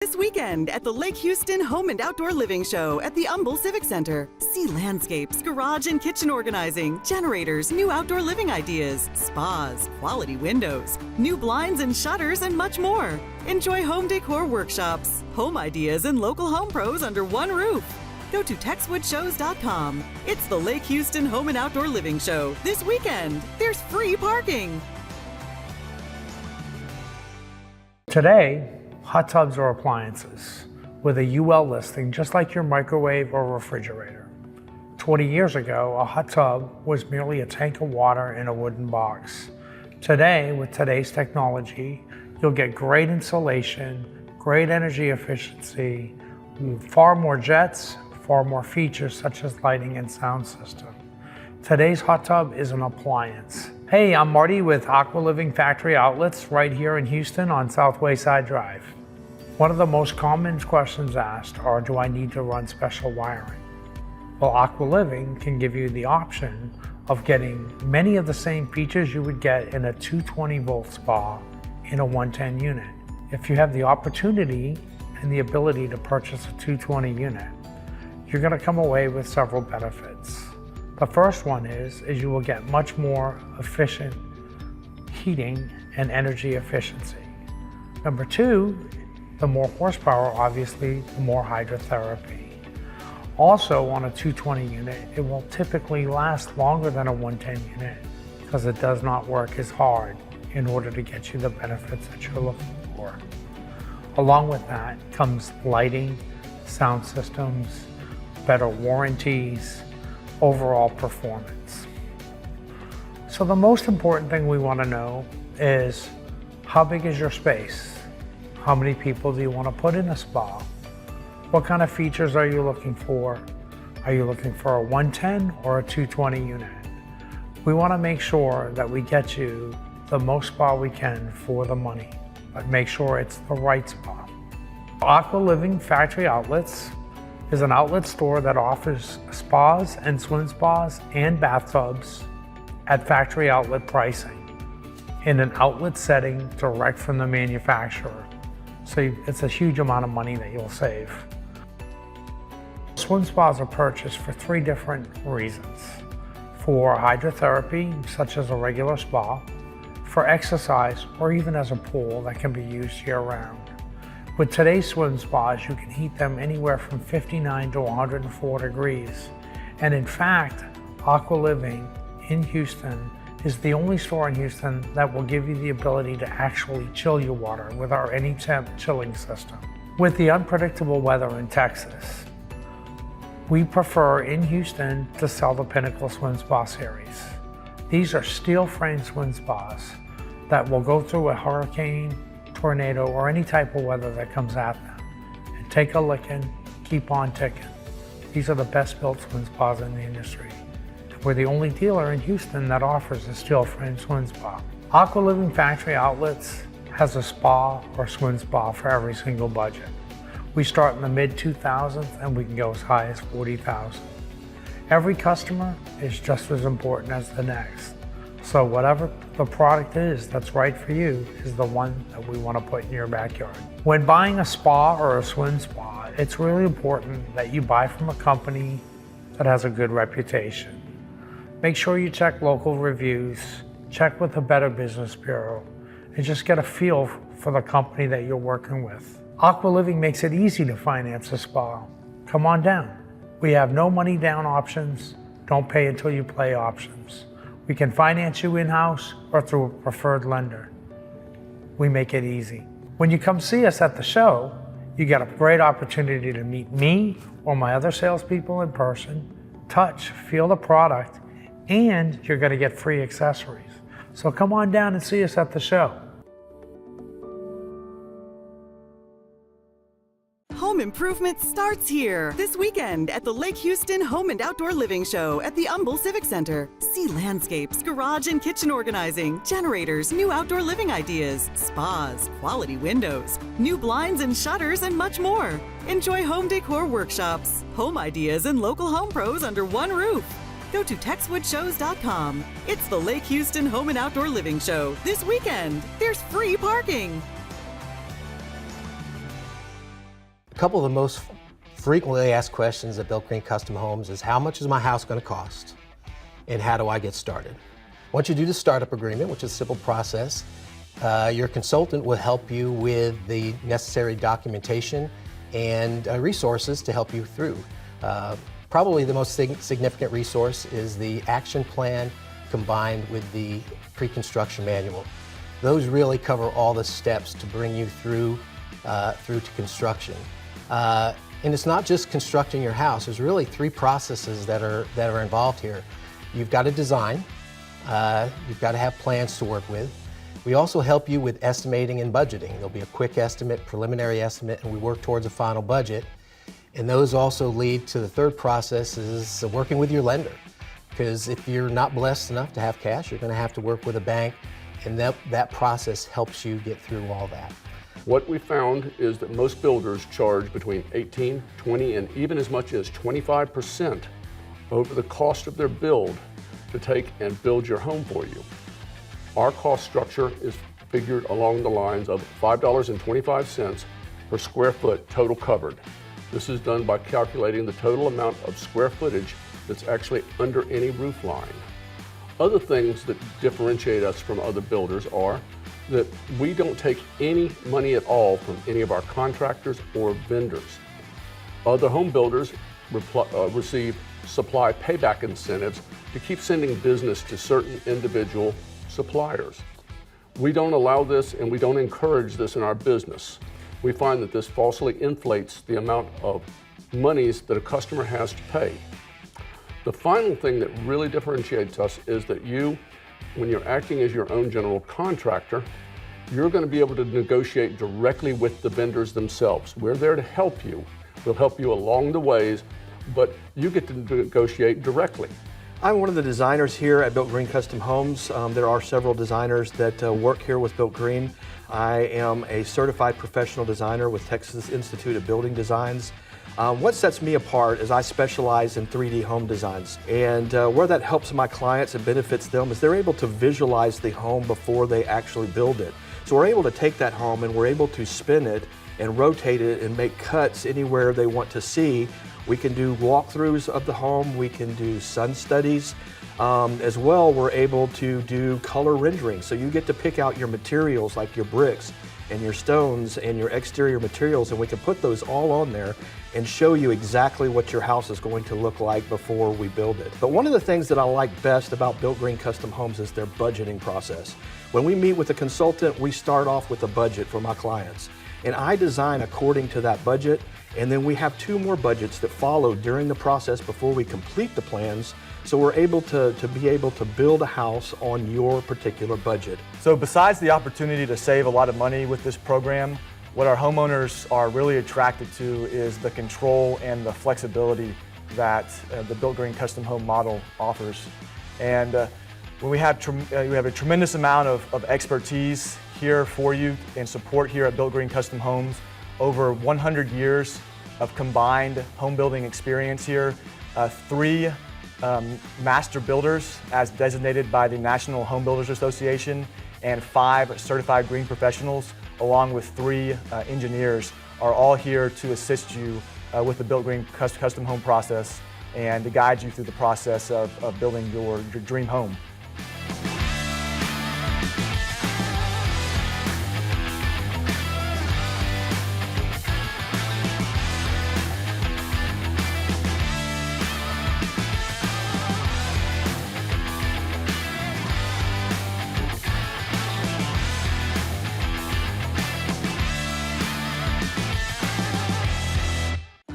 This weekend at the Lake Houston Home and Outdoor Living Show at the Humble Civic Center. See landscapes, garage and kitchen organizing, generators, new outdoor living ideas, spas, quality windows, new blinds and shutters, and much more. Enjoy home decor workshops, home ideas, and local home pros under one roof. Go to TexwoodShows.com. It's the Lake Houston Home and Outdoor Living Show this weekend. There's free parking. Today, hot tubs are appliances with a UL listing just like your microwave or refrigerator. 20 years ago, a hot tub was merely a tank of water in a wooden box. Today, with today's technology, you'll get great insulation, great energy efficiency, far more jets, far more features such as lighting and sound system. Today's hot tub is an appliance. Hey, I'm Marty with Aqua Living Factory Outlets right here in Houston on South Wayside Drive. One of the most common questions asked are, do I need to run special wiring? Well, Aqua Living can give you the option of getting many of the same features you would get in a 220 volt spa in a 110 unit. If you have the opportunity and the ability to purchase a 220 unit, you're going to come away with several benefits. The first one is you will get much more efficient heating and energy efficiency. Number two, the more horsepower, obviously, the more hydrotherapy. Also, on a 220 unit, it will typically last longer than a 110 unit because it does not work as hard in order to get you the benefits that you're looking for. Along with that comes lighting, sound systems, better warranties, overall performance. So the most important thing we want to know is, how big is your space? How many people do you want to put in a spa? What kind of features are you looking for? Are you looking for a 110 or a 220 unit? We want to make sure that we get you the most spa we can for the money, but make sure it's the right spa. Aqua Living Factory Outlets is an outlet store that offers spas and swim spas and bathtubs at factory outlet pricing in an outlet setting direct from the manufacturer. So it's a huge amount of money that you'll save. Swim spas are purchased for three different reasons. For hydrotherapy, such as a regular spa, for exercise, or even as a pool that can be used year-round. With today's swim spas, you can heat them anywhere from 59 to 104 degrees. And in fact, Aqua Living in Houston is the only store in Houston that will give you the ability to actually chill your water with our AnyTemp chilling system. With the unpredictable weather in Texas, we prefer in Houston to sell the Pinnacle Swim Spa series. These are steel frame swim spas that will go through a hurricane, tornado, or any type of weather that comes at them and take a licking, keep on ticking. These are the best built swim spas in the industry. We're the only dealer in Houston that offers a steel frame swim spa. Aqua Living Factory Outlets has a spa or swim spa for every single budget. We start in the mid 2000s and we can go as high as 40,000. Every customer is just as important as the next. So whatever the product is that's right for you is the one that we want to put in your backyard. When buying a spa or a swim spa, it's really important that you buy from a company that has a good reputation. Make sure you check local reviews, check with the Better Business Bureau, and just get a feel for the company that you're working with. Aqua Living makes it easy to finance a spa. Come on down. We have no money down options. Don't pay until you play options. We can finance you in-house or through a preferred lender. We make it easy. When you come see us at the show, you get a great opportunity to meet me or my other salespeople in person, touch, feel the product, and you're going to get free accessories. So come on down and see us at the show. Home improvement starts here this weekend at the Lake Houston Home and Outdoor Living Show at the Humble Civic Center. See landscapes, garage and kitchen organizing, generators, new outdoor living ideas, spas, quality windows, new blinds and shutters, and much more. Enjoy home decor workshops, home ideas, and local home pros under one roof. Go to TexwoodShows.com. It's the Lake Houston Home and Outdoor Living Show this weekend. There's free parking. couple of the most frequently asked questions at Built Green Custom Homes is, how much is my house going to cost? And how do I get started? Once you do the startup agreement, which is a simple process, your consultant will help you with the necessary documentation and resources to help you through. Probably the most significant resource is the action plan combined with the pre-construction manual. Those really cover all the steps to bring you through to construction. And it's not just constructing your house. There's really three processes that are involved here. You've got to design. You've got to have plans to work with. We also help you with estimating and budgeting. There'll be a quick estimate, preliminary estimate, and we work towards a final budget. And those also lead to the third process, is working with your lender. Because if you're not blessed enough to have cash, you're going to have to work with a bank, and that process helps you get through all that. What we found is that most builders charge between 18, 20, and even as much as 25% over the cost of their build to take and build your home for you. Our cost structure is figured along the lines of $5.25 per square foot total covered. This is done by calculating the total amount of square footage that's actually under any roof line. Other things that differentiate us from other builders are that we don't take any money at all from any of our contractors or vendors. Other home builders receive supply payback incentives to keep sending business to certain individual suppliers. We don't allow this, and we don't encourage this in our business. We find that this falsely inflates the amount of monies that a customer has to pay. The final thing that really differentiates us is that when you're acting as your own general contractor, you're going to be able to negotiate directly with the vendors themselves. We're there to help you. We'll help you along the ways, but you get to negotiate directly. I'm one of the designers here at Built Green Custom Homes. There are several designers that work here with Built Green. I am a certified professional designer with Texas Institute of Building Designs. What sets me apart is I specialize in 3D home designs, and where that helps my clients and benefits them is they're able to visualize the home before they actually build it. So we're able to take that home and we're able to spin it and rotate it and make cuts anywhere they want to see. We can do walkthroughs of the home, we can do sun studies. As well, we're able to do color rendering. So you get to pick out your materials like your bricks and your stones and your exterior materials, and we can put those all on there and show you exactly what your house is going to look like before we build it. But one of the things that I like best about Built Green Custom Homes is their budgeting process. When we meet with a consultant, we start off with a budget for my clients. And I design according to that budget, and then we have 2 more budgets that follow during the process before we complete the plans, so we're able to build a house on your particular budget. So besides the opportunity to save a lot of money with this program, what our homeowners are really attracted to is the control and the flexibility that the Built Green Custom Home model offers. And when we have a tremendous amount of expertise here for you and support here at Built Green Custom Homes, over 100 years of combined home building experience here, 3 master builders as designated by the National Home Builders Association, and 5 certified green professionals, along with 3 engineers, are all here to assist you with the Built Green Custom Home process and to guide you through the process of building your dream home.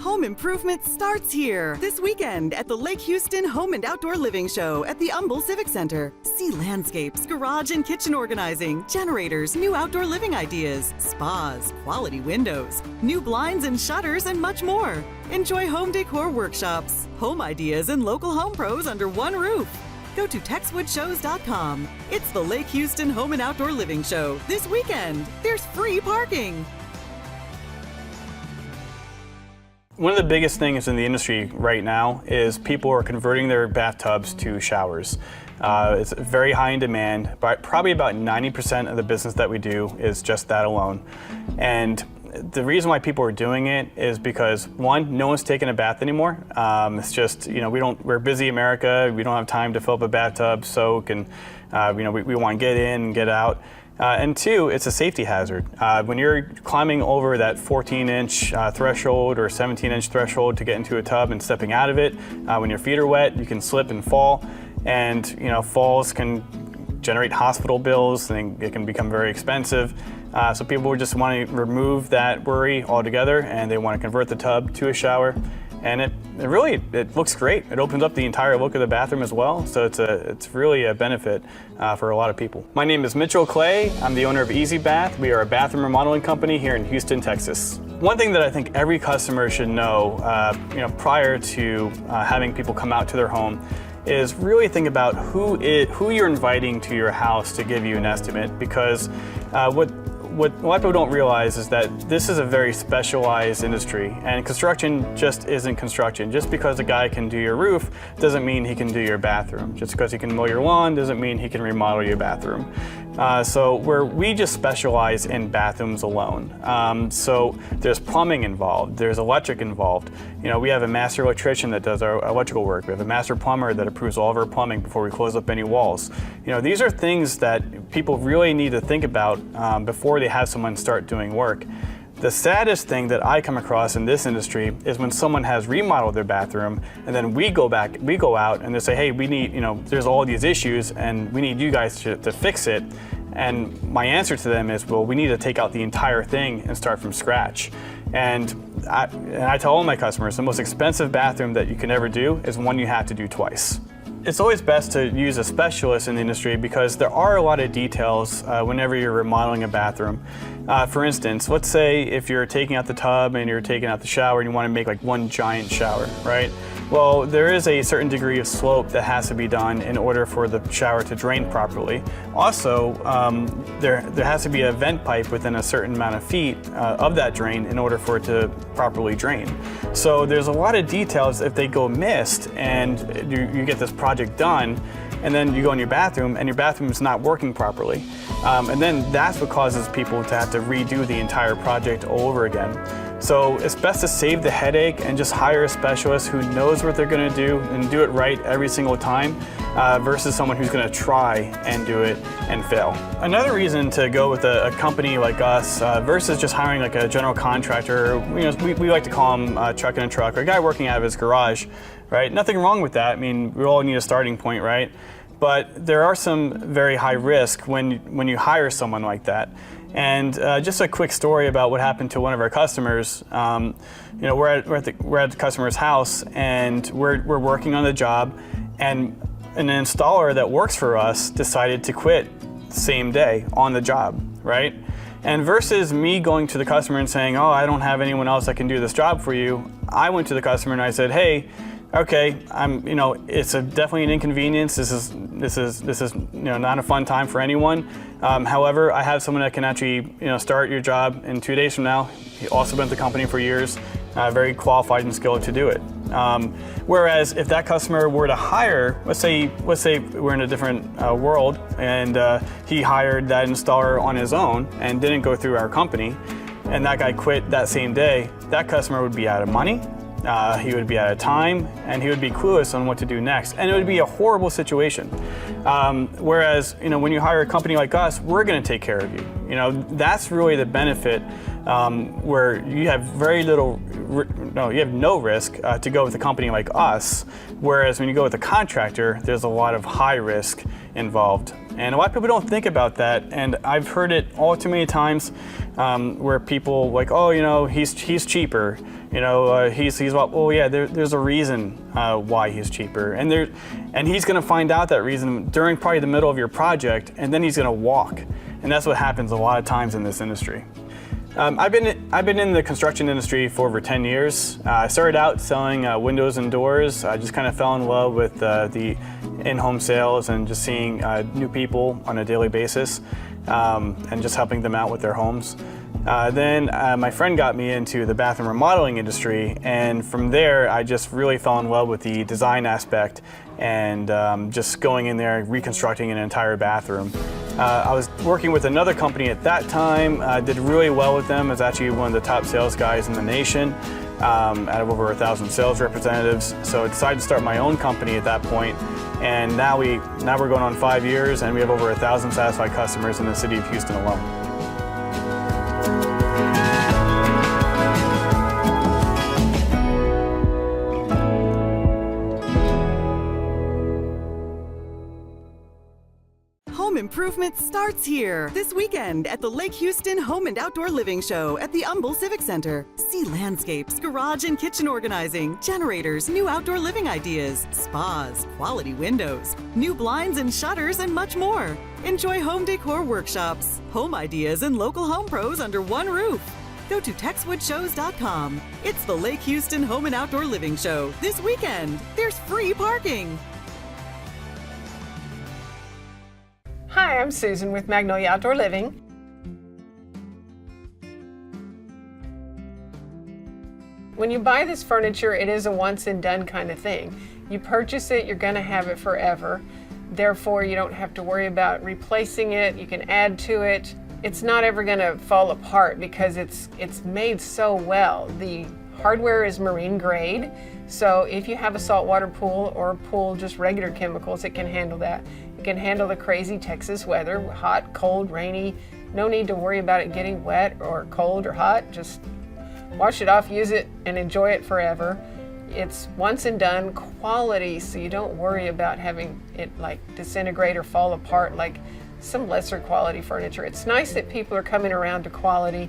Home improvement starts here this weekend at the Lake Houston Home and Outdoor Living Show at the Humble Civic Center. See landscapes, garage and kitchen organizing, generators, new outdoor living ideas, spas, quality windows, new blinds and shutters, and much more. Enjoy home decor workshops, home ideas, and local home pros under one roof. Go to TexwoodShows.com. It's the Lake Houston Home and Outdoor Living Show this weekend. There's free parking. One of the biggest things in the industry right now is people are converting their bathtubs to showers. It's very high in demand, but probably about 90% of the business that we do is just that alone. And the reason why people are doing it is because, one, no one's taking a bath anymore. It's just, we're busy America. We don't have time to fill up a bathtub, soak, and we want to get in and get out. And two, it's a safety hazard. When you're climbing over that 14-inch threshold or 17-inch threshold to get into a tub and stepping out of it, when your feet are wet, you can slip and fall. And falls can generate hospital bills, and it can become very expensive. So people just want to remove that worry altogether, and they want to convert the tub to a shower. And it looks great. It opens up the entire look of the bathroom as well, so it's really a benefit for a lot of people. My name is Mitchell Clay. I'm the owner of Easy Bath. We are a bathroom remodeling company here in Houston, Texas. One thing that I think every customer should know, prior to having people come out to their home, is really think about who you're inviting to your house to give you an estimate, because what a lot of people don't realize is that this is a very specialized industry, and construction just isn't construction. Just because a guy can do your roof doesn't mean he can do your bathroom. Just because he can mow your lawn doesn't mean he can remodel your bathroom. So we just specialize in bathrooms alone. So there's plumbing involved, there's electric involved. We have a master electrician that does our electrical work. We have a master plumber that approves all of our plumbing before we close up any walls. These are things that people really need to think about before they have someone start doing work. The saddest thing that I come across in this industry is when someone has remodeled their bathroom and then we go out and they say, hey, we need, there's all these issues and we need you guys to fix it. And my answer to them is, well, we need to take out the entire thing and start from scratch. And I tell all my customers, the most expensive bathroom that you can ever do is one you have to do twice. It's always best to use a specialist in the industry because there are a lot of details whenever you're remodeling a bathroom. For instance, let's say if you're taking out the tub and you're taking out the shower and you want to make like one giant shower, right? Well, there is a certain degree of slope that has to be done in order for the shower to drain properly. Also, there has to be a vent pipe within a certain amount of feet of that drain in order for it to properly drain. So there's a lot of details if they go missed and you get this project done, and then you go in your bathroom and your bathroom is not working properly. And then that's what causes people to have to redo the entire project all over again. So it's best to save the headache and just hire a specialist who knows what they're going to do and do it right every single time versus someone who's going to try and do it and fail. Another reason to go with a company like us versus just hiring like a general contractor, we like to call him truck in a truck, or a guy working out of his garage, right? Nothing wrong with that. I mean, we all need a starting point, right? But there are some very high risk when you hire someone like that. And just a quick story about what happened to one of our customers. We're at the customer's house and we're working on the job, and an installer that works for us decided to quit the same day on the job, right? And versus me going to the customer and saying, oh, I don't have anyone else that can do this job for you, I went to the customer and I said, hey, okay, it's definitely an inconvenience. This is not a fun time for anyone. However, I have someone that can actually start your job in 2 days from now. He also been at the company for years, very qualified and skilled to do it. Whereas if that customer were to hire, let's say we're in a different world, and he hired that installer on his own and didn't go through our company, and that guy quit that same day, that customer would be out of money. He would be out of time, and he would be clueless on what to do next, and it would be a horrible situation. Whereas, when you hire a company like us, we're going to take care of you. That's really the benefit, where you have you have no risk to go with a company like us. Whereas when you go with a contractor, there's a lot of high risk involved. And a lot of people don't think about that, and I've heard it all too many times where people like, oh, he's cheaper. There's a reason why he's cheaper, and he's going to find out that reason during probably the middle of your project, and then he's going to walk, and that's what happens a lot of times in this industry. I've been in the construction industry for over 10 years. I started out selling windows and doors. I just kind of fell in love with the in-home sales and just seeing new people on a daily basis and just helping them out with their homes. Then my friend got me into the bathroom remodeling industry, and from there I just really fell in love with the design aspect and just going in there and reconstructing an entire bathroom. I was working with another company at that time, did really well with them. I was actually one of the top sales guys in the nation, out of over 1,000 sales representatives. So I decided to start my own company at that point, and now we're going on 5 years, and we have over 1,000 satisfied customers in the city of Houston alone. Home improvement starts here this weekend at the Lake Houston Home and Outdoor Living Show at the Humble Civic Center. See landscapes, garage and kitchen organizing, generators, new outdoor living ideas, spas, quality windows, new blinds and shutters, and much more. Enjoy home decor workshops, home ideas, and local home pros under one roof. Go to TexwoodShows.com. It's the Lake Houston Home and Outdoor Living Show this weekend. There's free parking. Hi, I'm Susan with Magnolia Outdoor Living. When you buy this furniture, it is a once and done kind of thing. You purchase it, you're going to have it forever. Therefore, you don't have to worry about replacing it. You can add to it. It's not ever going to fall apart because it's made so well. The hardware is marine grade, so if you have a saltwater pool or a pool just regular chemicals, it can handle that. It can handle the crazy Texas weather, hot, cold, rainy. No need to worry about it getting wet or cold or hot. Just wash it off, use it, and enjoy it forever. It's once and done quality, so you don't worry about having it like disintegrate or fall apart like some lesser quality furniture. It's nice that people are coming around to quality.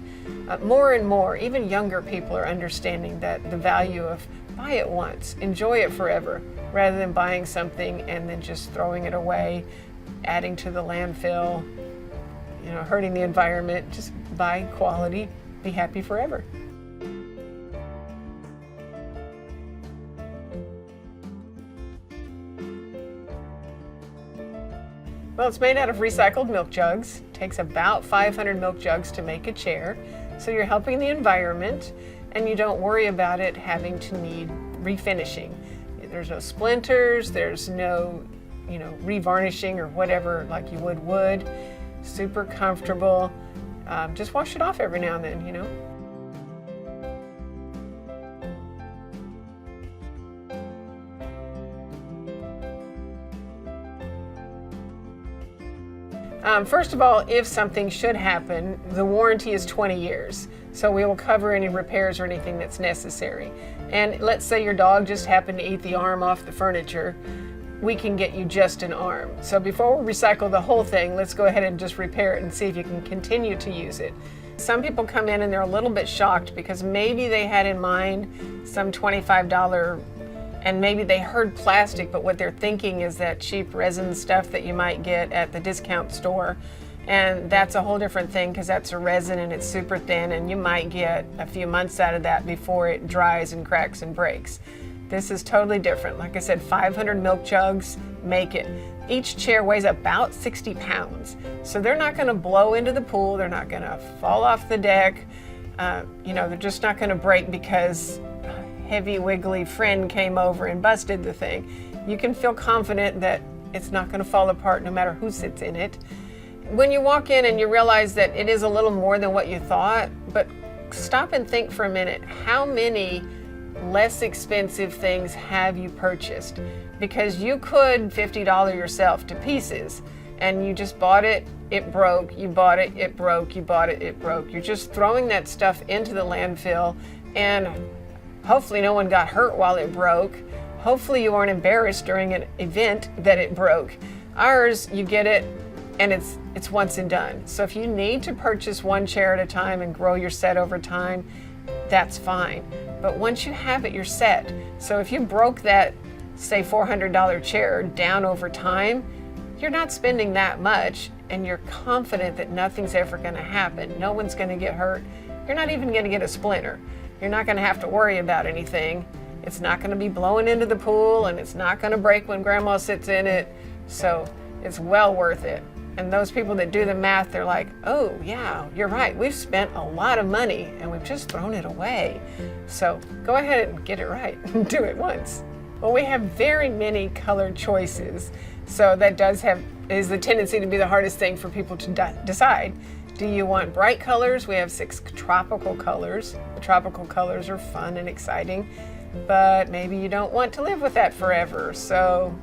More and more, even younger people are understanding that the value of buy it once, enjoy it forever, rather than buying something and then just throwing it away, adding to the landfill, hurting the environment. Just buy quality, be happy forever. Well, it's made out of recycled milk jugs. It takes about 500 milk jugs to make a chair. So you're helping the environment, and you don't worry about it having to need refinishing. There's no splinters, there's no, revarnishing or whatever like you would wood. Super comfortable. Just wash it off every now and then, First of all, if something should happen, the warranty is 20 years. So we will cover any repairs or anything that's necessary. And let's say your dog just happened to eat the arm off the furniture, we can get you just an arm. So before we recycle the whole thing, let's go ahead and just repair it and see if you can continue to use it. Some people come in and they're a little bit shocked because maybe they had in mind some $25 and maybe they heard plastic, but what they're thinking is that cheap resin stuff that you might get at the discount store. And that's a whole different thing because that's a resin and it's super thin and you might get a few months out of that before it dries and cracks and breaks. This is totally different. Like I said, 500 milk jugs make it. Each chair weighs about 60 pounds. So they're not going to blow into the pool. They're not going to fall off the deck. They're just not going to break because heavy wiggly friend came over and busted the thing. You can feel confident that it's not going to fall apart no matter who sits in it. When you walk in and you realize that it is a little more than what you thought, but stop and think for a minute, how many less expensive things have you purchased? Because you could $50 yourself to pieces and you just bought it, it broke, you bought it, it broke, you bought it, it broke. You're just throwing that stuff into the landfill and hopefully no one got hurt while it broke. Hopefully you weren't embarrassed during an event that it broke. Ours, you get it and it's once and done. So if you need to purchase one chair at a time and grow your set over time, that's fine. But once you have it, you're set. So if you broke that, say $400 chair down over time, you're not spending that much and you're confident that nothing's ever gonna happen. No one's gonna get hurt. You're not even gonna get a splinter. You're not going to have to worry about anything. It's not going to be blowing into the pool and it's not going to break when grandma sits in it. So it's well worth it. And those people that do the math, they're like, oh yeah, you're right. We've spent a lot of money and we've just thrown it away. So go ahead and get it right and do it once. Well, we have very many color choices. So that does have is the tendency to be the hardest thing for people to decide. Do you want bright colors? We have 6 tropical colors. The tropical colors are fun and exciting, but maybe you don't want to live with that forever. So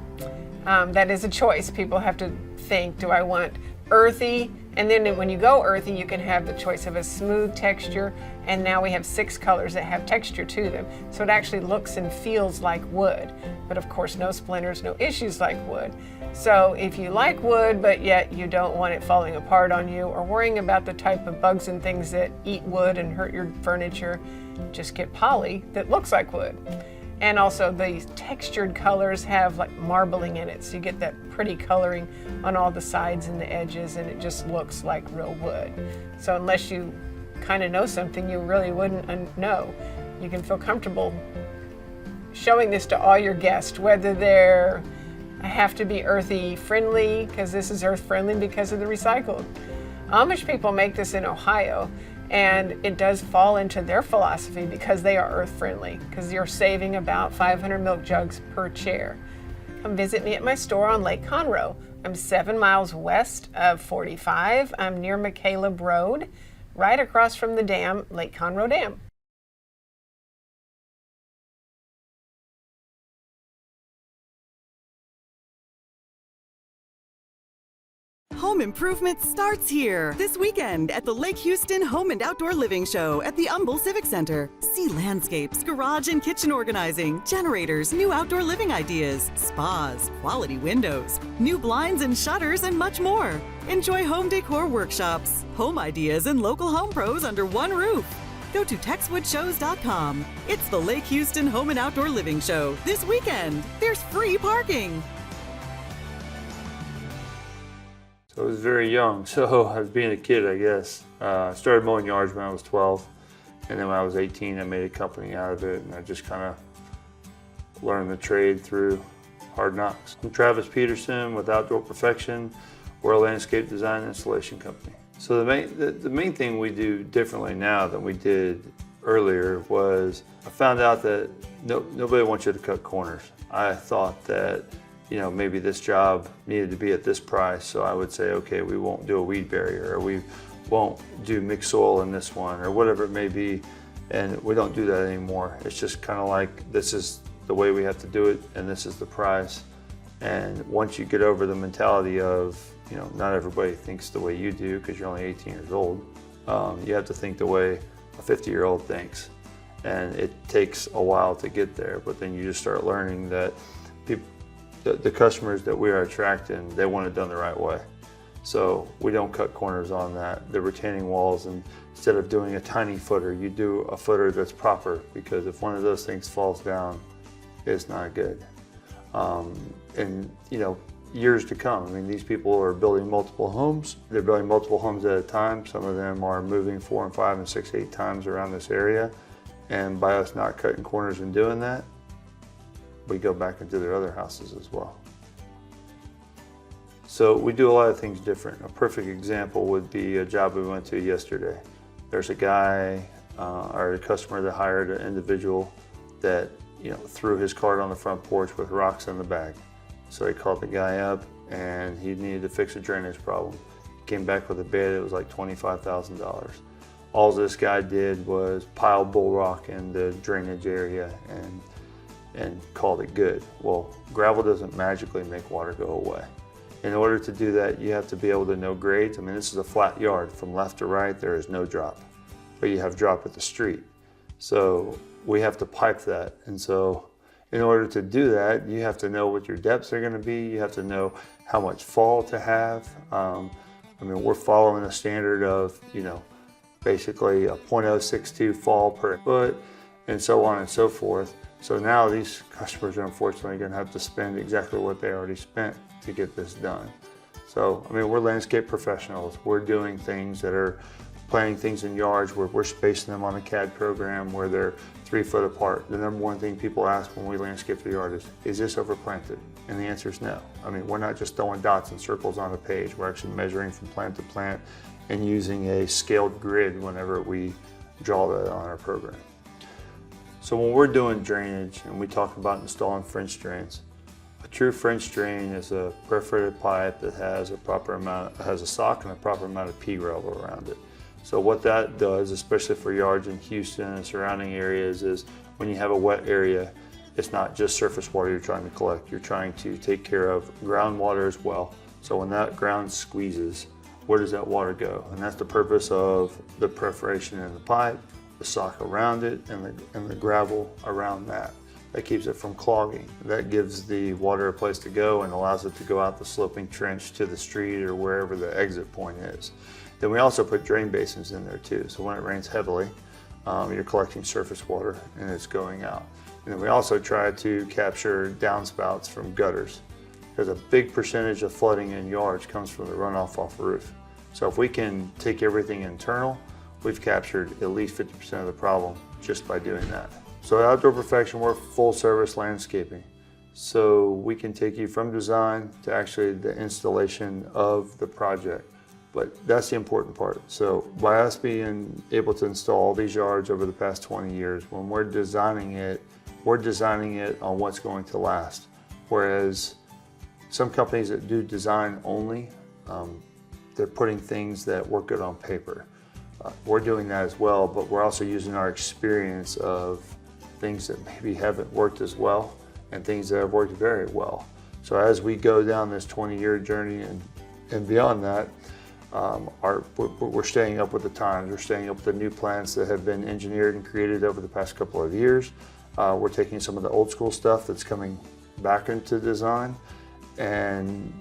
that is a choice. People have to think, do I want earthy? And then when you go earthy, you can have the choice of a smooth texture, and now we have 6 colors that have texture to them. So it actually looks and feels like wood, but of course no splinters, no issues like wood. So if you like wood, but yet you don't want it falling apart on you or worrying about the type of bugs and things that eat wood and hurt your furniture, just get poly that looks like wood. And also the textured colors have like marbling in it, so you get that pretty coloring on all the sides and the edges, and it just looks like real wood. So unless you kind of know something you really wouldn't know, you can feel comfortable showing this to all your guests, whether they're have to be earthy friendly, because this is earth friendly because of the recycled. Amish people make this in Ohio, and it does fall into their philosophy because they are earth friendly, because you're saving about 500 milk jugs per chair. Come visit me at my store on Lake Conroe. I'm 7 miles west of 45. I'm near McCaleb Road, right across from the dam, Lake Conroe Dam. Home improvement starts here this weekend at the Lake Houston Home and Outdoor Living Show at the Humble Civic Center. See landscapes, garage and kitchen organizing, generators, new outdoor living ideas, spas, quality windows, new blinds and shutters, and much more. Enjoy home decor workshops, home ideas, and local home pros under one roof. Go to TexwoodShows.com. It's the Lake Houston Home and Outdoor Living Show this weekend. There's free parking. So I was very young, so I was being a kid, I guess. I started mowing yards when I was 12, and then when I was 18, I made a company out of it, and I just kind of learned the trade through hard knocks. I'm Travis Peterson with Outdoor Perfection. We're a landscape design and installation company. So the main thing we do differently now than we did earlier was I found out that nobody wants you to cut corners. I thought that maybe this job needed to be at this price, so I would say, okay, we won't do a weed barrier, or we won't do mixed soil in this one, or whatever it may be, and we don't do that anymore. It's just kind of like, this is the way we have to do it, and this is the price. And once you get over the mentality of, not everybody thinks the way you do because you're only 18 years old, you have to think the way a 50-year-old thinks. And it takes a while to get there, but then you just start learning that the customers that we are attracting, they want it done the right way. So we don't cut corners on that. The retaining walls, and instead of doing a tiny footer, you do a footer that's proper, because if one of those things falls down, it's not good. And years to come, I mean, these people are building multiple homes. They're building multiple homes at a time. Some of them are moving 4 and 5 and 6, 8 times around this area. And by us not cutting corners and doing that, we go back into their other houses as well. So we do a lot of things different. A perfect example would be a job we went to yesterday. There's a guy or a customer that hired an individual that threw his cart on the front porch with rocks in the bag. So he called the guy up, and he needed to fix a drainage problem. He came back with a bid. It was like $25,000. All this guy did was pile bull rock in the drainage area and called it good. Well, gravel doesn't magically make water go away. In order to do that, you have to be able to know grades. I mean, this is a flat yard. From left to right, there is no drop, but you have drop at the street. So we have to pipe that. And so in order to do that, you have to know what your depths are going to be. You have to know how much fall to have. I mean, we're following a standard of, basically a 0.062 fall per foot, and so on and so forth. So now these customers are unfortunately going to have to spend exactly what they already spent to get this done. So, I mean, we're landscape professionals. We're doing things that are planting things in yards where we're spacing them on a CAD program where they're 3 foot apart. The number one thing people ask when we landscape the yard is this overplanted? And the answer is no. I mean, we're not just throwing dots and circles on a page. We're actually measuring from plant to plant and using a scaled grid whenever we draw that on our program. So when we're doing drainage and we talk about installing French drains, a true French drain is a perforated pipe that has a sock and a proper amount of pea gravel around it. So what that does, especially for yards in Houston and surrounding areas, is when you have a wet area, it's not just surface water you're trying to collect. You're trying to take care of groundwater as well. So when that ground squeezes, where does that water go? And that's the purpose of the perforation in the pipe, the sock around it, and the gravel around that. That keeps it from clogging. That gives the water a place to go and allows it to go out the sloping trench to the street or wherever the exit point is. Then we also put drain basins in there too. So when it rains heavily, you're collecting surface water and it's going out. And then we also try to capture downspouts from gutters, because a big percentage of flooding in yards comes from the runoff off the roof. So if we can take everything internal, we've captured at least 50% of the problem just by doing that. So at Outdoor Perfection, we're full service landscaping. So we can take you from design to actually the installation of the project. But that's the important part. So by us being able to install all these yards over the past 20 years, when we're designing it on what's going to last. Whereas some companies that do design only, they're putting things that work good on paper. We're doing that as well, but we're also using our experience of things that maybe haven't worked as well and things that have worked very well. So as we go down this 20-year journey and beyond that, we're staying up with the times. We're staying up with the new plants that have been engineered and created over the past couple of years. We're taking some of the old school stuff that's coming back into design and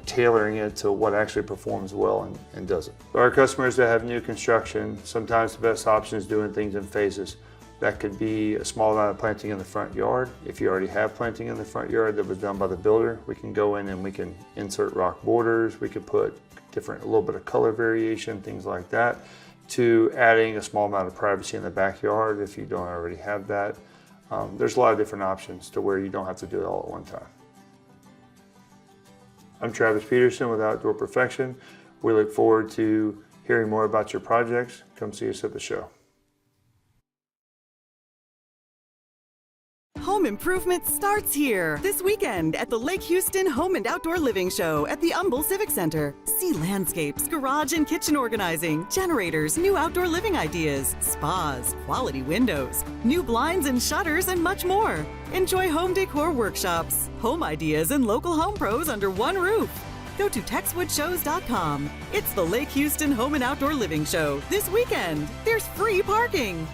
tailoring it to what actually performs well and doesn't. For our customers that have new construction, sometimes the best option is doing things in phases. That could be a small amount of planting in the front yard. If you already have planting in the front yard that was done by the builder, we can go in and we can insert rock borders. We could put a little bit of color variation, things like that, to adding a small amount of privacy in the backyard if you don't already have that. There's a lot of different options to where you don't have to do it all at one time. I'm Travis Peterson with Outdoor Perfection. We look forward to hearing more about your projects. Come see us at the show. Home improvement starts here this weekend at the Lake Houston Home and Outdoor Living Show at the Humble Civic Center. See landscapes, garage and kitchen organizing, generators, new outdoor living ideas, spas, quality windows, new blinds and shutters, and much more. Enjoy home decor workshops, home ideas, and local home pros under one roof. Go to TexwoodShows.com. It's the Lake Houston Home and Outdoor Living Show this weekend. There's free parking.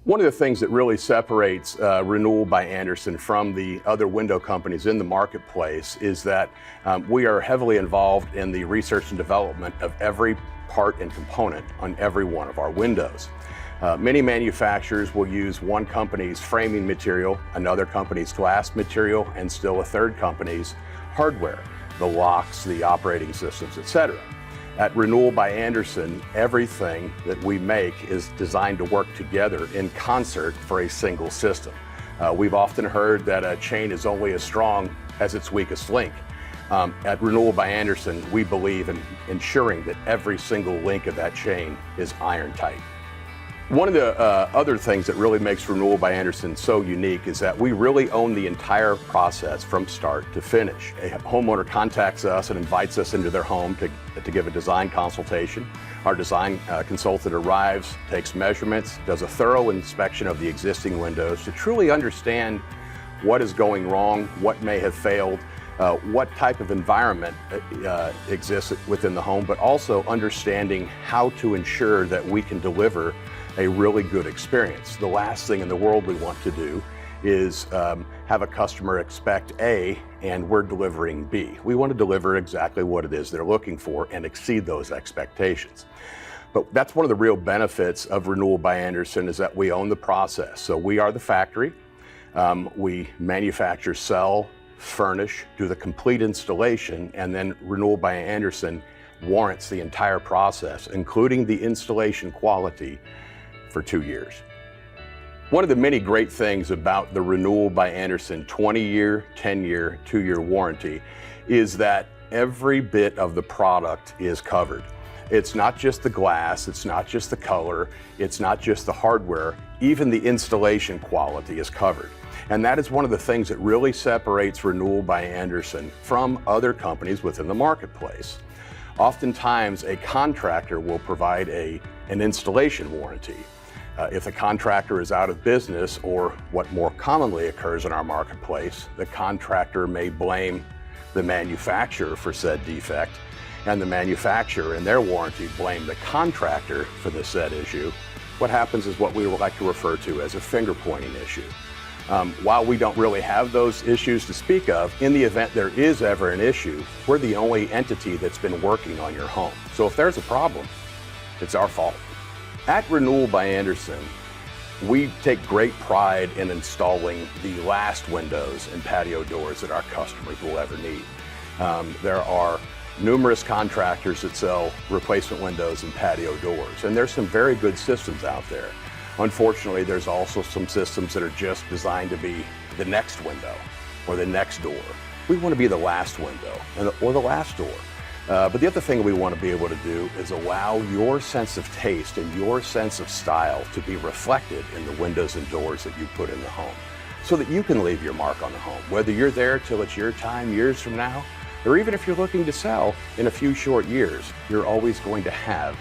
One of the things that really separates Renewal by Andersen from the other window companies in the marketplace is that we are heavily involved in the research and development of every part and component on every one of our windows. Many manufacturers will use one company's framing material, another company's glass material, and still a third company's hardware, the locks, the operating systems, etc. At Renewal by Andersen, everything that we make is designed to work together in concert for a single system. We've often heard that a chain is only as strong as its weakest link. At Renewal by Andersen, we believe in ensuring that every single link of that chain is iron tight. One of the other things that really makes Renewal by Andersen so unique is that we really own the entire process from start to finish. A homeowner contacts us and invites us into their home to give a design consultation. Our design consultant arrives, takes measurements, does a thorough inspection of the existing windows to truly understand what is going wrong, what may have failed, what type of environment exists within the home, but also understanding how to ensure that we can deliver a really good experience. The last thing in the world we want to do is have a customer expect A and we're delivering B. We want to deliver exactly what it is they're looking for and exceed those expectations. But that's one of the real benefits of Renewal by Andersen is that we own the process. So we are the factory. We manufacture, sell, furnish, do the complete installation, and then Renewal by Andersen warrants the entire process, including the installation quality, for 2 years. One of the many great things about the Renewal by Andersen 20-year, 10-year, 2-year warranty is that every bit of the product is covered. It's not just the glass, it's not just the color, it's not just the hardware, even the installation quality is covered. And that is one of the things that really separates Renewal by Andersen from other companies within the marketplace. Oftentimes, a contractor will provide an installation warranty. If the contractor is out of business, or what more commonly occurs in our marketplace, the contractor may blame the manufacturer for said defect, and the manufacturer in their warranty blame the contractor for the said issue. What happens is what we would like to refer to as a finger pointing issue. While we don't really have those issues to speak of, in the event there is ever an issue, we're the only entity that's been working on your home. So if there's a problem, it's our fault. At Renewal by Andersen, we take great pride in installing the last windows and patio doors that our customers will ever need. There are numerous contractors that sell replacement windows and patio doors, and there's some very good systems out there. Unfortunately, there's also some systems that are just designed to be the next window or the next door. We want to be the last window or the last door. But the other thing we want to be able to do is allow your sense of taste and your sense of style to be reflected in the windows and doors that you put in the home, so that you can leave your mark on the home, whether you're there till it's your time years from now, or even if you're looking to sell in a few short years, you're always going to have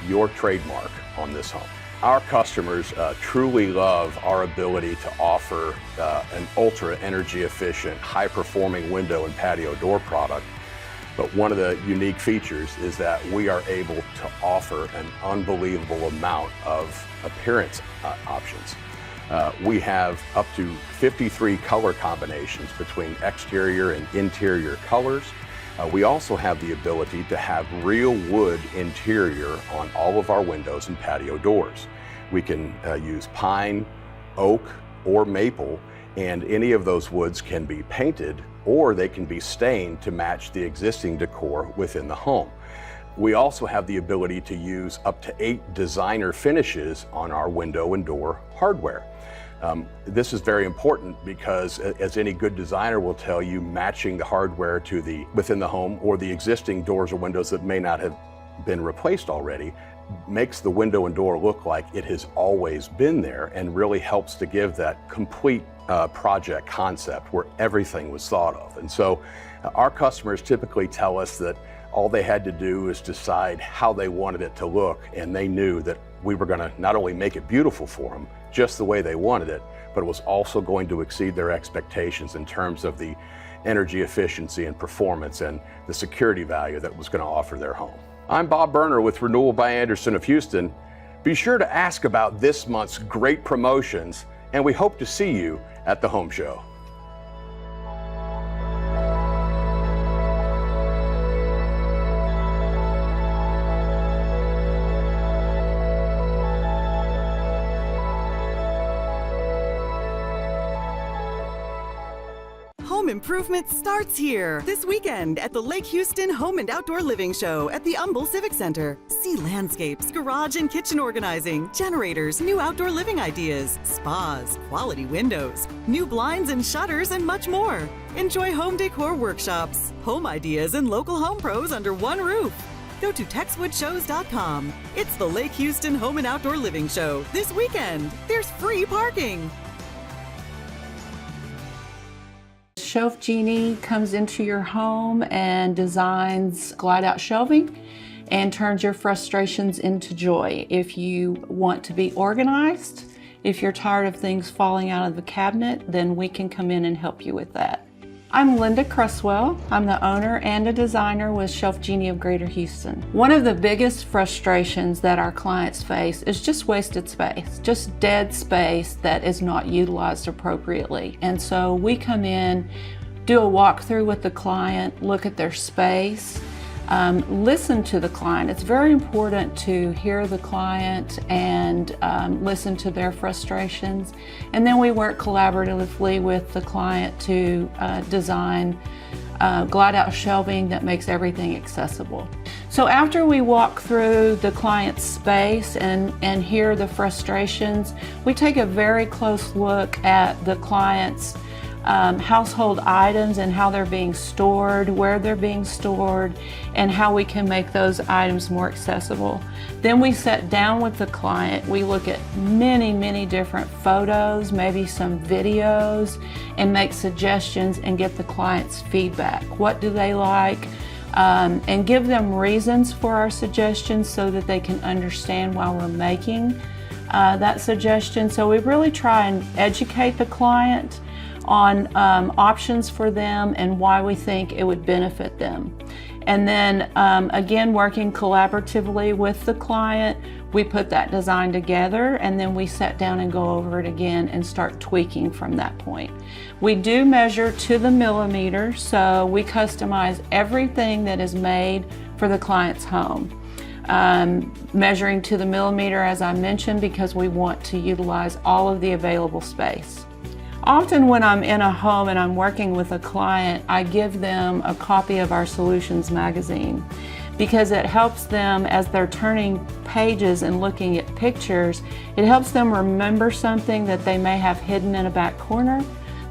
your trademark on this home. Our customers truly love our ability to offer an ultra energy efficient, high performing window and patio door product. But one of the unique features is that we are able to offer an unbelievable amount of appearance options. We have up to 53 color combinations between exterior and interior colors. We also have the ability to have real wood interior on all of our windows and patio doors. We can use pine, oak, or maple, and any of those woods can be painted or they can be stained to match the existing decor within the home. We also have the ability to use up to 8 designer finishes on our window and door hardware. This is very important because, as any good designer will tell you, matching the hardware to within the home or the existing doors or windows that may not have been replaced already makes the window and door look like it has always been there, and really helps to give that complete project concept where everything was thought of. And so our customers typically tell us that all they had to do is decide how they wanted it to look, and they knew that we were going to not only make it beautiful for them just the way they wanted it, but it was also going to exceed their expectations in terms of the energy efficiency and performance and the security value that it was going to offer their home. I'm Bob Berner with Renewal by Andersen of Houston. Be sure to ask about this month's great promotions, and we hope to see you at the home show. Home improvement starts here this weekend at the Lake Houston Home and Outdoor Living Show at the Humble Civic Center. See landscapes, garage and kitchen organizing, generators, new outdoor living ideas, spas, quality windows, new blinds and shutters, and much more. Enjoy home decor workshops, home ideas, and local home pros under one roof. Go to TexwoodShows.com. It's the Lake Houston Home and Outdoor Living Show this weekend. There's free parking. Shelf Genie comes into your home and designs glide-out shelving and turns your frustrations into joy. If you want to be organized, if you're tired of things falling out of the cabinet, then we can come in and help you with that. I'm Linda Cresswell. I'm the owner and a designer with Shelf Genie of Greater Houston. One of the biggest frustrations that our clients face is just wasted space, just dead space that is not utilized appropriately. And so we come in, do a walkthrough with the client, look at their space, listen to the client. It's very important to hear the client and listen to their frustrations. And then we work collaboratively with the client to design glide-out shelving that makes everything accessible. So after we walk through the client's space and hear the frustrations, we take a very close look at the client's household items and how they're being stored, where they're being stored, and how we can make those items more accessible. Then we sit down with the client. We look at many different photos, maybe some videos, and make suggestions and get the client's feedback. What do they like? And give them reasons for our suggestions so that they can understand why we're making that suggestion. So we really try and educate the client on options for them and why we think it would benefit them. And then again, working collaboratively with the client, we put that design together and then we sit down and go over it again and start tweaking from that point. We do measure to the millimeter, so we customize everything that is made for the client's home. Measuring to the millimeter, as I mentioned, because we want to utilize all of the available space. Often when I'm in a home and I'm working with a client, I give them a copy of our Solutions magazine because it helps them as they're turning pages and looking at pictures. It helps them remember something that they may have hidden in a back corner.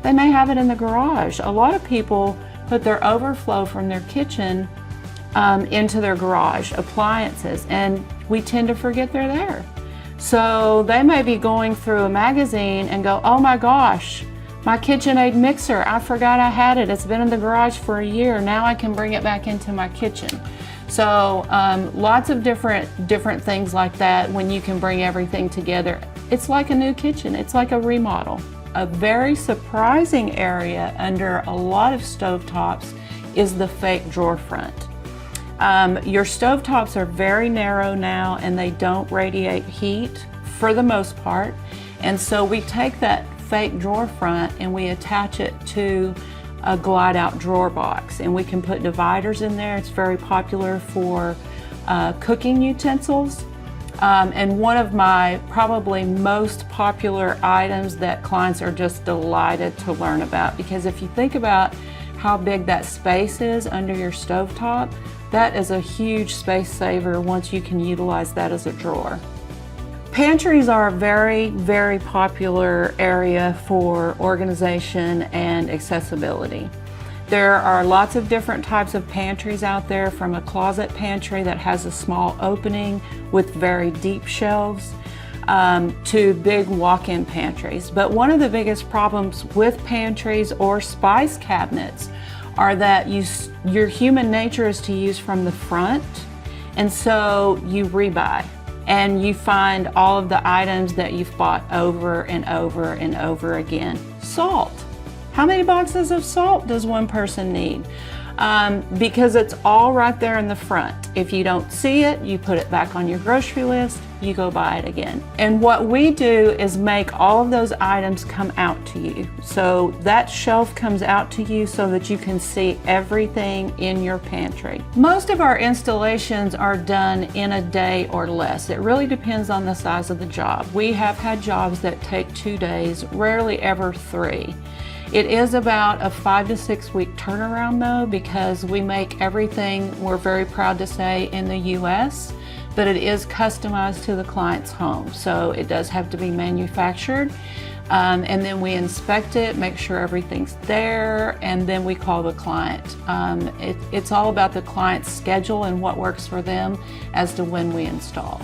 They may have it in the garage. A lot of people put their overflow from their kitchen into their garage, appliances, and we tend to forget they're there. So they may be going through a magazine and go, oh my gosh, my KitchenAid mixer, I forgot I had it. It's been in the garage for a year. Now I can bring it back into my kitchen. So lots of different things like that when you can bring everything together. It's like a new kitchen. It's like a remodel. A very surprising area under a lot of stovetops is the fake drawer front. Your stovetops are very narrow now and they don't radiate heat for the most part. And so we take that fake drawer front and we attach it to a glide out drawer box, and we can put dividers in there. It's very popular for cooking utensils. And one of my probably most popular items that clients are just delighted to learn about, because if you think about how big that space is under your stovetop, that is a huge space saver once you can utilize that as a drawer. Pantries are a very popular area for organization and accessibility. There are lots of different types of pantries out there, from a closet pantry that has a small opening with very deep shelves to big walk-in pantries. But one of the biggest problems with pantries or spice cabinets are that your human nature is to use from the front, and so you rebuy and you find all of the items that you've bought over and over and over again. Salt. How many boxes of salt does one person need? Because it's all right there in the front. If you don't see it, you put it back on your grocery list, you go buy it again. And what we do is make all of those items come out to you. So that shelf comes out to you so that you can see everything in your pantry. Most of our installations are done in a day or less. It really depends on the size of the job. We have had jobs that take 2 days, rarely ever 3. It is about a 5 to 6 week turnaround though, because we make everything, we're very proud to say, in the US, but it is customized to the client's home. So it does have to be manufactured. And then we inspect it, make sure everything's there, and then we call the client. It's all about the client's schedule and what works for them as to when we install.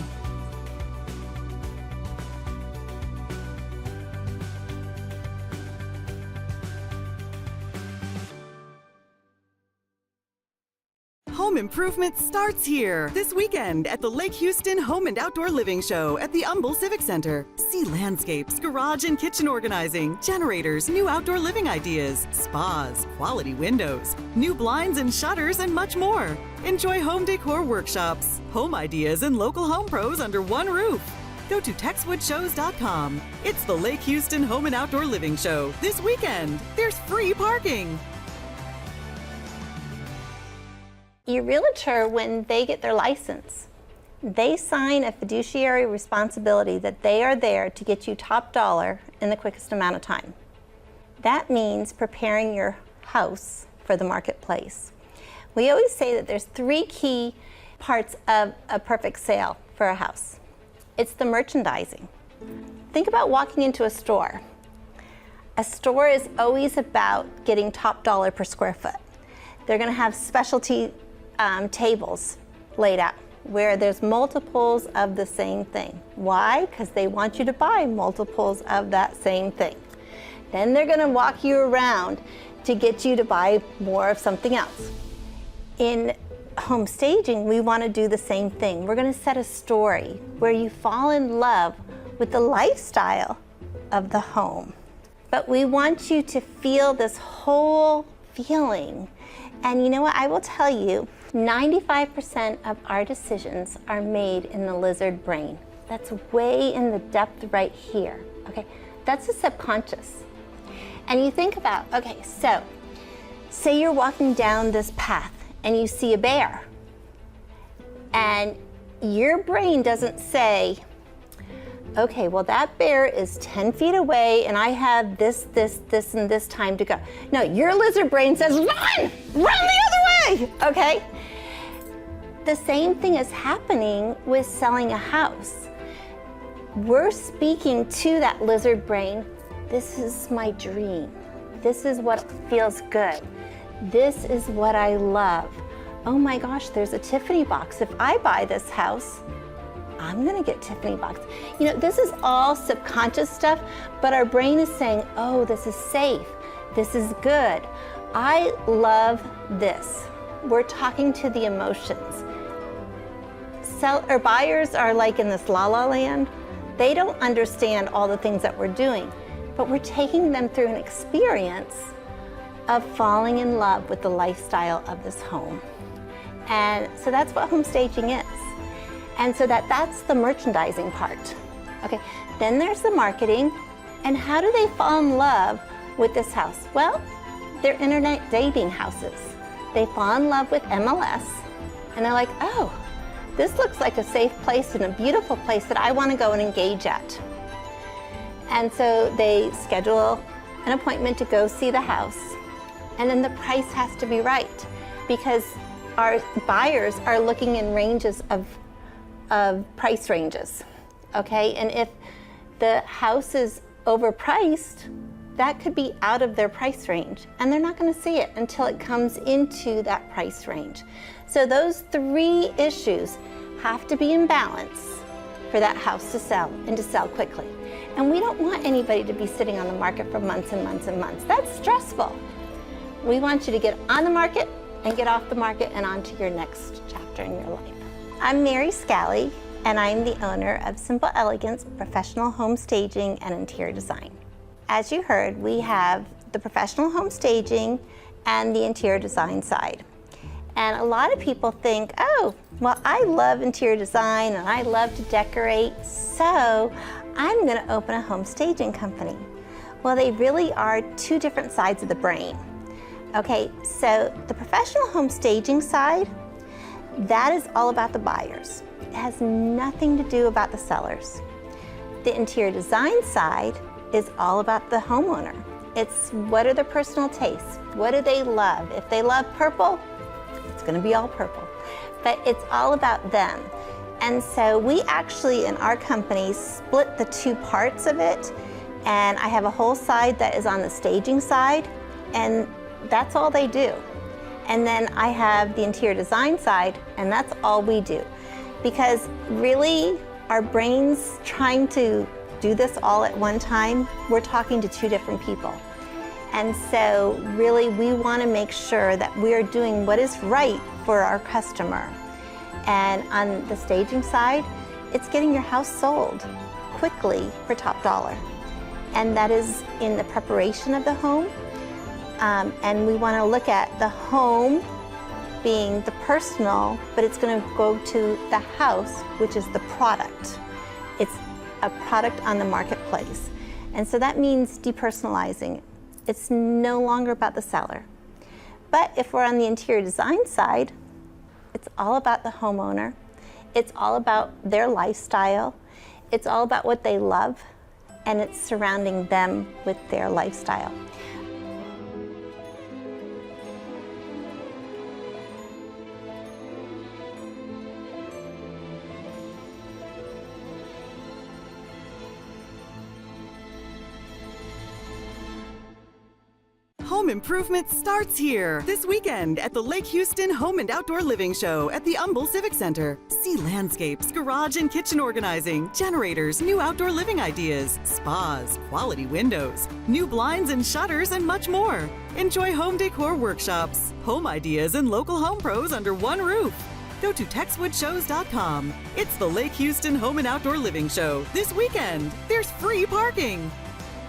Home improvement starts here this weekend at the Lake Houston Home and Outdoor Living Show at the Humble Civic Center. See landscapes, garage and kitchen organizing, generators, new outdoor living ideas, spas, quality windows, new blinds and shutters, and much more. Enjoy home decor workshops, home ideas, and local home pros under one roof. Go to TexwoodShows.com. It's the Lake Houston Home and Outdoor Living Show this weekend. There's free parking. Your realtor, when they get their license, they sign a fiduciary responsibility that they are there to get you top dollar in the quickest amount of time. That means preparing your house for the marketplace. We always say that there's 3 key parts of a perfect sale for a house. It's the merchandising. Think about walking into a store. A store is always about getting top dollar per square foot. They're going to have specialty tables laid out where there's multiples of the same thing. Why? Because they want you to buy multiples of that same thing. Then they're going to walk you around to get you to buy more of something else. In home staging, we want to do the same thing. We're going to set a story where you fall in love with the lifestyle of the home. But we want you to feel this whole feeling. And you know what? I will tell you, 95% of our decisions are made in the lizard brain. That's way in the depth right here, okay? That's the subconscious. And you think about, okay, so say you're walking down this path and you see a bear. And your brain doesn't say, okay, well that bear is 10 feet away and I have this, and this time to go. No, your lizard brain says, run the other way, okay? The same thing is happening with selling a house. We're speaking to that lizard brain, this is my dream. This is what feels good. This is what I love. Oh my gosh, there's a Tiffany box. If I buy this house, I'm gonna get Tiffany box. You know, this is all subconscious stuff, but our brain is saying, oh, this is safe. This is good. I love this. We're talking to the emotions. Buyers are like in this la-la land. They don't understand all the things that we're doing, but we're taking them through an experience of falling in love with the lifestyle of this home. And so that's what home staging is. And so that's the merchandising part. Okay, then there's the marketing. And how do they fall in love with this house? Well, they're internet dating houses. They fall in love with MLS and they're like, oh, this looks like a safe place and a beautiful place that I want to go and engage at. And so they schedule an appointment to go see the house. And then the price has to be right because our buyers are looking in ranges of price ranges, okay? And if the house is overpriced, that could be out of their price range and they're not gonna see it until it comes into that price range. So those three issues have to be in balance for that house to sell and to sell quickly. And we don't want anybody to be sitting on the market for months and months and months. That's stressful. We want you to get on the market and get off the market and on to your next chapter in your life. I'm Mary Scally, and I'm the owner of Simple Elegance Professional Home Staging and Interior Design. As you heard, we have the professional home staging and the interior design side. And a lot of people think, oh, well, I love interior design and I love to decorate, so I'm gonna open a home staging company. Well, they really are two different sides of the brain. Okay, so the professional home staging side, that is all about the buyers. It has nothing to do about the sellers. The interior design side is all about the homeowner. It's what are their personal tastes? What do they love? If they love purple, it's gonna be all purple. But it's all about them. And so we actually, in our company, split the two parts of it. And I have a whole side that is on the staging side, and that's all they do. And then I have the interior design side, and that's all we do. Because really, our brains trying to do this all at one time, we're talking to two different people. And so really, we want to make sure that we are doing what is right for our customer. And on the staging side, it's getting your house sold quickly for top dollar. And that is in the preparation of the home. And we want to look at the home being the personal, but it's going to go to the house, which is the product. It's a product on the marketplace. And so that means depersonalizing. It's no longer about the seller. But if we're on the interior design side, it's all about the homeowner. It's all about their lifestyle. It's all about what they love, and it's surrounding them with their lifestyle. Home improvement starts here this weekend at the Lake Houston Home and Outdoor Living Show at the Humble Civic Center. See landscapes, garage and kitchen organizing, generators, new outdoor living ideas, spas, quality windows, new blinds and shutters, and much more. Enjoy home decor workshops, home ideas, and local home pros under one roof. Go to TexwoodShows.com. It's the Lake Houston Home and Outdoor Living Show this weekend. There's free parking.